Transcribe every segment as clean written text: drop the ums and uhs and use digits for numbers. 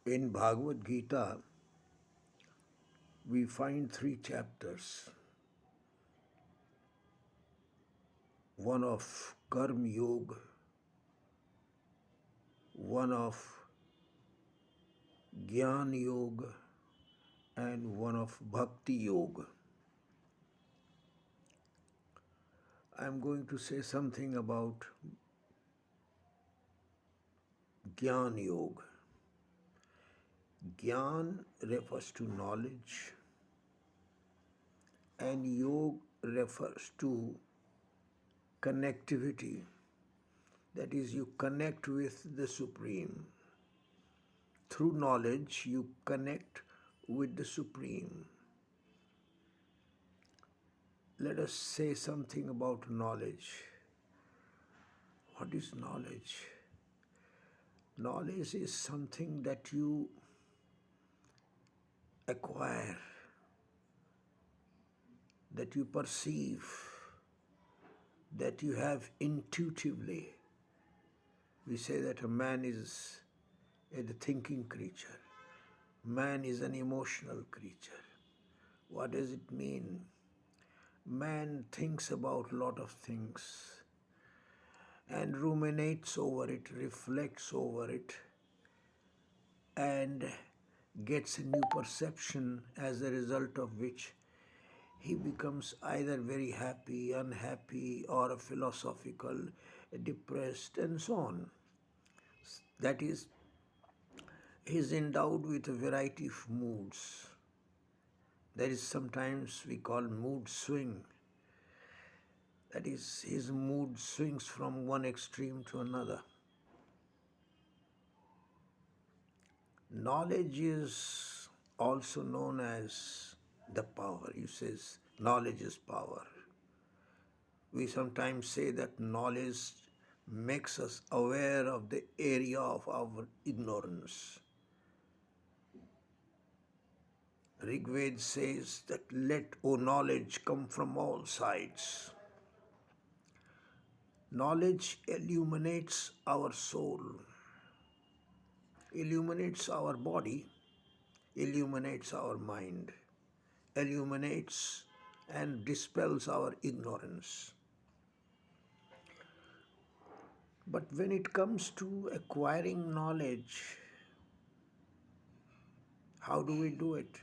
In Bhagavad Gita, we find three chapters, one of Karma Yoga, one of gyan yoga, and one of bhakti yoga. I'm going to say something about gyan yoga. Gyan refers to knowledge, and yoga refers to connectivity. That is, you connect with the Supreme. Through knowledge, you connect with the Supreme. Let us say something about knowledge. What is knowledge? Knowledge is something that you acquire, that you perceive, that you have intuitively. We say that a man is a thinking creature. Man is an emotional creature. What does it mean? Man thinks about a lot of things and ruminates over it, reflects over it, and gets a new perception, as a result of which he becomes either very happy, unhappy, or philosophical, depressed, and so on. That is, he is endowed with a variety of moods. There is sometimes we call mood swing. That is, his mood swings from one extreme to another. Knowledge is also known as the power. He says knowledge is power. We sometimes say that knowledge makes us aware of the area of our ignorance. Rigved says that let, O knowledge, come from all sides. Knowledge illuminates our soul, illuminates our body, illuminates our mind, illuminates and dispels our ignorance. But when it comes to acquiring knowledge, how do we do it?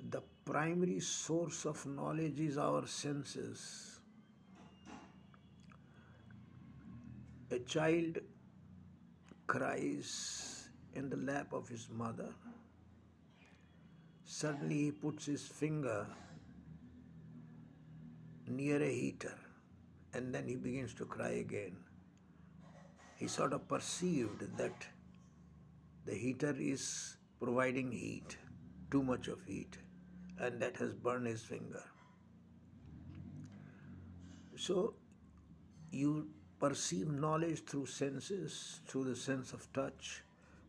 The primary source of knowledge is our senses. A child cries in the lap of his mother. Suddenly he puts his finger near a heater and then he begins to cry again. He sort of perceived that the heater is providing heat, too much of heat, and that has burned his finger. So you perceive knowledge through senses, through the sense of touch,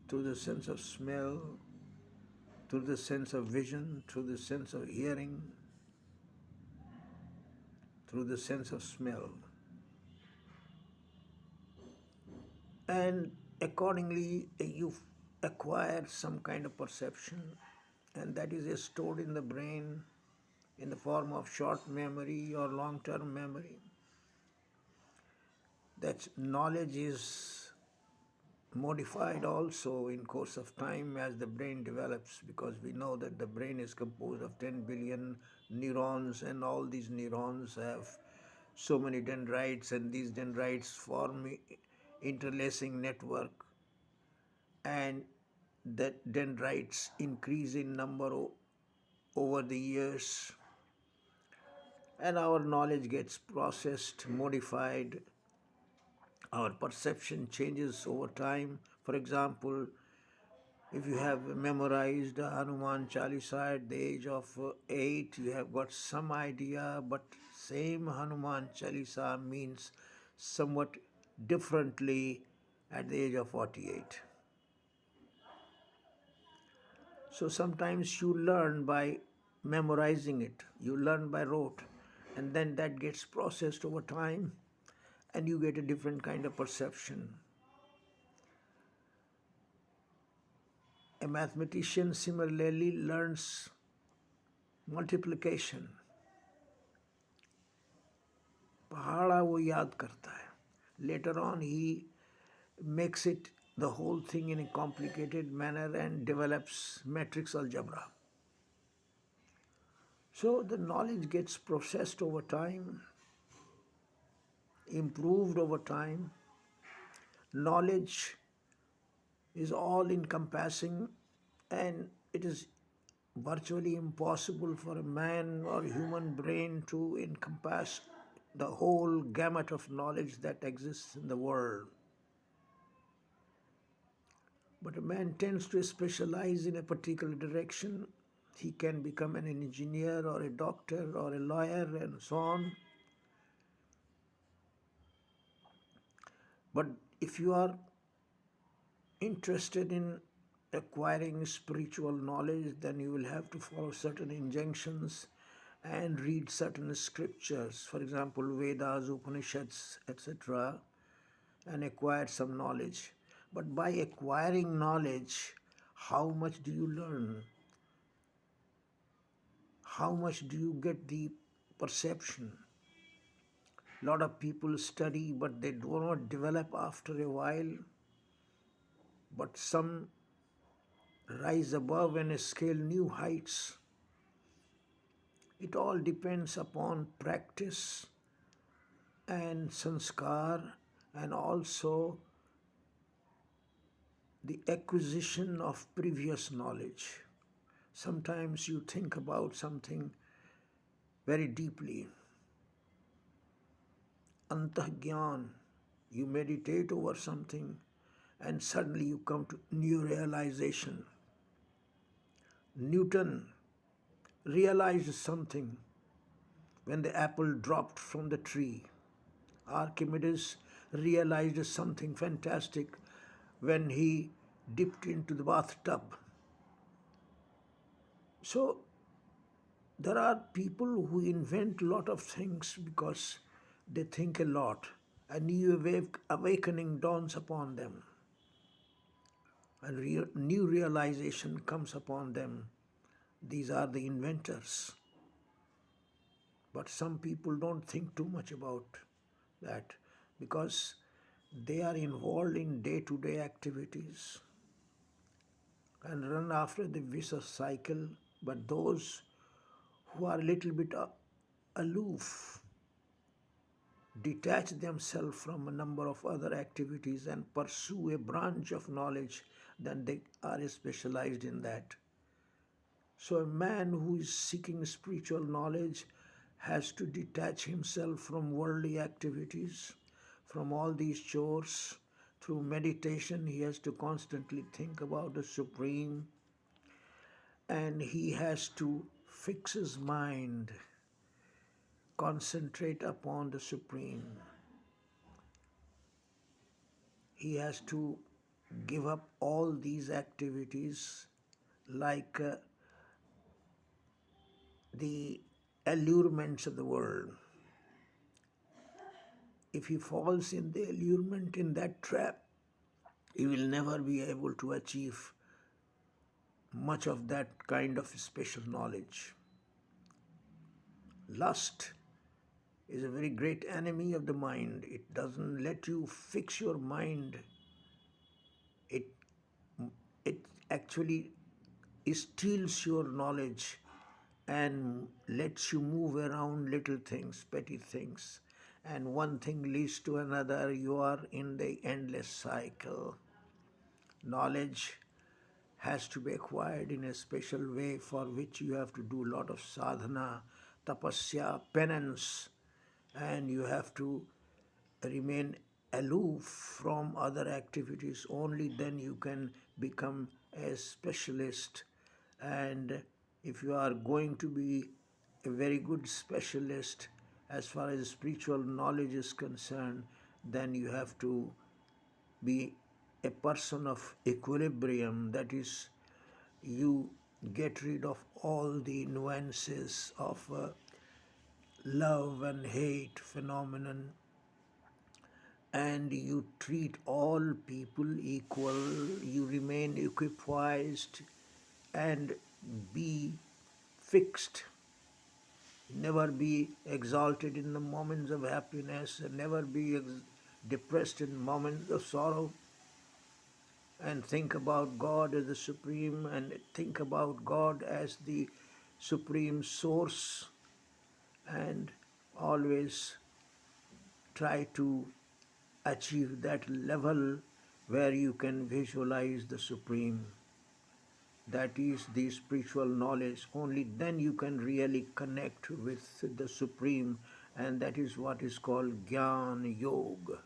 through the sense of smell, through the sense of vision, through the sense of hearing, through the sense of smell. And accordingly, you acquire some kind of perception, and that is stored in the brain in the form of short memory or long-term memory. That knowledge is modified also in course of time as the brain develops, because we know that the brain is composed of 10 billion neurons, and all these neurons have so many dendrites, and these dendrites form interlacing network, and that dendrites increase in number over the years, and our knowledge gets processed, modified. Our perception changes over time. For example, if you have memorized Hanuman Chalisa at the age of 8, you have got some idea, but same Hanuman Chalisa means somewhat differently at the age of 48. So sometimes you learn by memorizing it, you learn by rote, and then that gets processed over time, and you get a different kind of perception. A mathematician similarly learns multiplication. पहाड़ा वो याद करता है. Later on, he makes it the whole thing in a complicated manner and develops matrix algebra. So the knowledge gets processed over time, improved over time. Knowledge is all encompassing, and it is virtually impossible for a man or human brain to encompass the whole gamut of knowledge that exists in the world. But a man tends to specialize in a particular direction. He can become an engineer or a doctor or a lawyer and so on. But if you are interested in acquiring spiritual knowledge, then you will have to follow certain injunctions and read certain scriptures, for example, Vedas, Upanishads, etc., and acquire some knowledge. But by acquiring knowledge, how much do you learn? How much do you get the perception? A lot of people study, but they do not develop after a while. But some rise above and scale new heights. It all depends upon practice and sanskar, and also the acquisition of previous knowledge. Sometimes you think about something very deeply. Antah gyan, you meditate over something and suddenly you come to new realization. Newton realized something when the apple dropped from the tree. Archimedes realized something fantastic when he dipped into the bathtub. So there are people who invent a lot of things because they think a lot. A new awakening dawns upon them. A new realization comes upon them. These are the inventors. But some people don't think too much about that because they are involved in day-to-day activities and run after the vicious cycle. But those who are a little bit aloof detach themselves from a number of other activities and pursue a branch of knowledge, then they are specialized in that. So a man who is seeking spiritual knowledge has to detach himself from worldly activities, from all these chores. Through meditation, he has to constantly think about the Supreme, and he has to fix his mind, concentrate upon the Supreme. He has to give up all these activities like the allurements of the world. If he falls in the allurement, in that trap, he will never be able to achieve much of that kind of special knowledge. Lust is a very great enemy of the mind. It doesn't let you fix your mind. It, it actually steals your knowledge and lets you move around little things, petty things. And one thing leads to another. You are in the endless cycle. Knowledge has to be acquired in a special way for which you have to do a lot of sadhana, tapasya, penance, and you have to remain aloof from other activities. Only then you can become a specialist. And if you are going to be a very good specialist as far as spiritual knowledge is concerned, then you have to be a person of equilibrium. That is, you get rid of all the nuances of love and hate phenomenon, and you treat all people equal, you remain equipoised and be fixed. Never be exalted in the moments of happiness, and never be depressed in moments of sorrow. And think about God as the supreme, and think about God as the supreme source, and always try to achieve that level where you can visualize the supreme. That is the spiritual knowledge. Only then you can really connect with the supreme, and that is what is called gyan yoga.